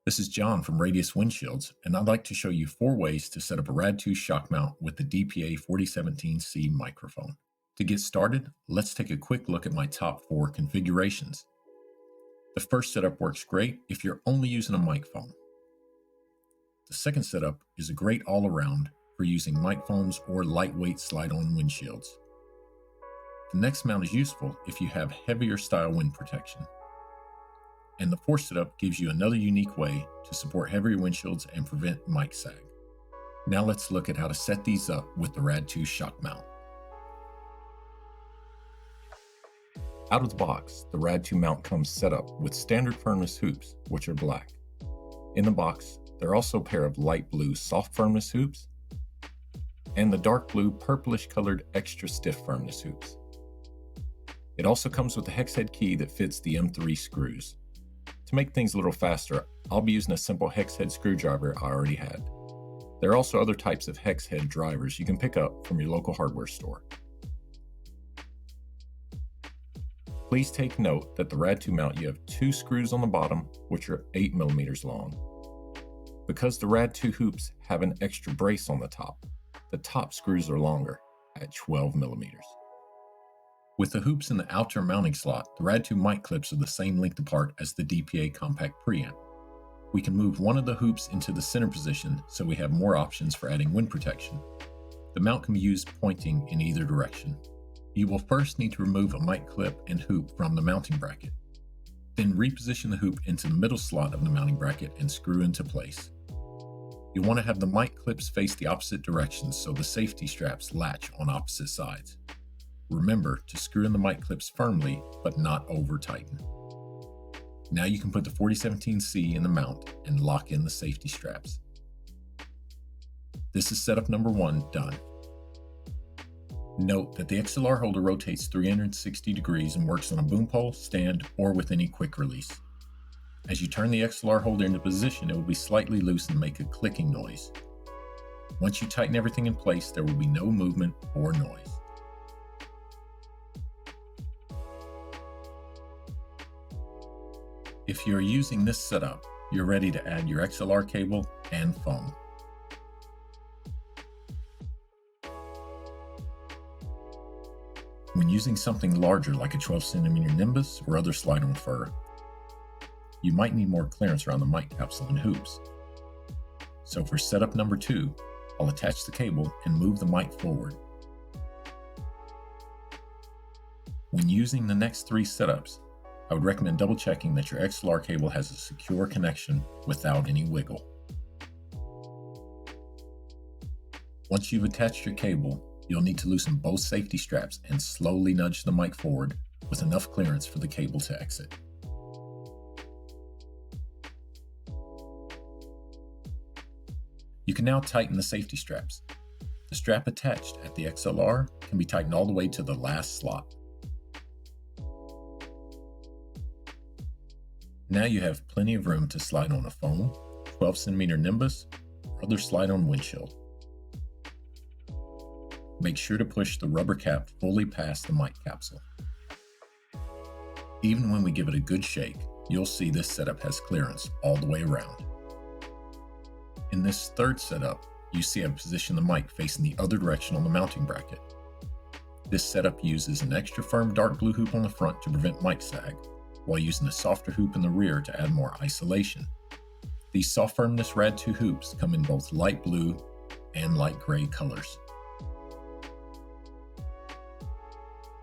This is John from Radius Windshields, and I'd like to show you 4 ways to set up a RAD-2 shock mount with the DPA 4017C microphone. To get started, let's take a quick look at my top 4 configurations. The first setup works great if you're only using a microphone. The second setup is a great all-around for using microphones or lightweight slide-on windshields. The next mount is useful if you have heavier style wind protection. And the fourth setup gives you another unique way to support heavier windshields and prevent mic sag. Now let's look at how to set these up with the RAD-2 shock mount. Out of the box, the RAD-2 mount comes set up with standard firmness hoops, which are black. In the box, there are also a pair of light blue soft firmness hoops and the dark blue purplish colored extra stiff firmness hoops. It also comes with a hex head key that fits the M3 screws. To make things a little faster, I'll be using a simple hex head screwdriver I already had. There are also other types of hex head drivers you can pick up from your local hardware store. Please take note that the RAD-2 mount, you have 2 screws on the bottom, which are 8 mm long. Because the RAD-2 hoops have an extra brace on the top screws are longer at 12 mm. With the hoops in the outer mounting slot, the RAD-2 mic clips are the same length apart as the DPA compact preamp. We can move one of the hoops into the center position so we have more options for adding wind protection. The mount can be used pointing in either direction. You will first need to remove a mic clip and hoop from the mounting bracket. Then reposition the hoop into the middle slot of the mounting bracket and screw into place. You'll want to have the mic clips face the opposite directions so the safety straps latch on opposite sides. Remember to screw in the mic clips firmly, but not over tighten. Now you can put the 4017C in the mount and lock in the safety straps. This is setup number 1 done. Note that the XLR holder rotates 360 degrees and works on a boom pole, stand, or with any quick release. As you turn the XLR holder into position, it will be slightly loose and make a clicking noise. Once you tighten everything in place, there will be no movement or noise. If you're using this setup, you're ready to add your XLR cable and phone. When using something larger like a 12 cm Nimbus or other slide-on fur, you might need more clearance around the mic capsule and hoops. So for setup number 2, I'll attach the cable and move the mic forward. When using the next 3 setups, I would recommend double checking that your XLR cable has a secure connection without any wiggle. Once you've attached your cable, you'll need to loosen both safety straps and slowly nudge the mic forward with enough clearance for the cable to exit. You can now tighten the safety straps. The strap attached at the XLR can be tightened all the way to the last slot. Now you have plenty of room to slide on a phone, 12 cm Nimbus, or other slide-on windshield. Make sure to push the rubber cap fully past the mic capsule. Even when we give it a good shake, you'll see this setup has clearance all the way around. In this third setup, you see I've positioned the mic facing the other direction on the mounting bracket. This setup uses an extra firm dark blue hoop on the front to prevent mic sag, while using a softer hoop in the rear to add more isolation. These soft firmness RAD-2 hoops come in both light blue and light gray colors.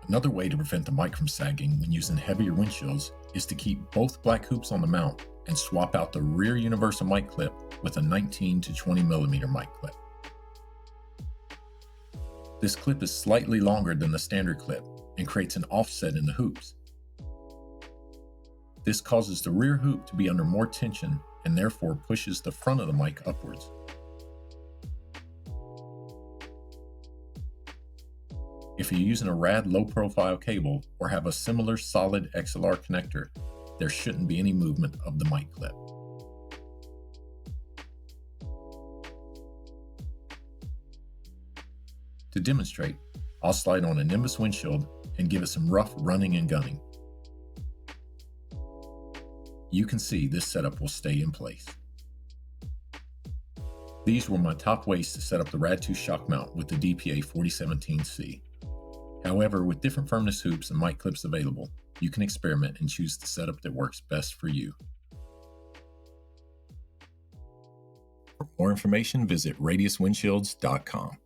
Another way to prevent the mic from sagging when using heavier windshields is to keep both black hoops on the mount and swap out the rear universal mic clip with a 19 to 20 mm mic clip. This clip is slightly longer than the standard clip and creates an offset in the hoops. This causes the rear hoop to be under more tension and therefore pushes the front of the mic upwards. If you're using a RAD low-profile cable or have a similar solid XLR connector, there shouldn't be any movement of the mic clip. To demonstrate, I'll slide on a Nimbus windshield and give it some rough running and gunning. you can see this setup will stay in place. These were my top ways to set up the RAD-2 Shock Mount with the DPA 4017C. However, with different firmness hoops and mic clips available, you can experiment and choose the setup that works best for you. For more information, visit radiuswindshields.com.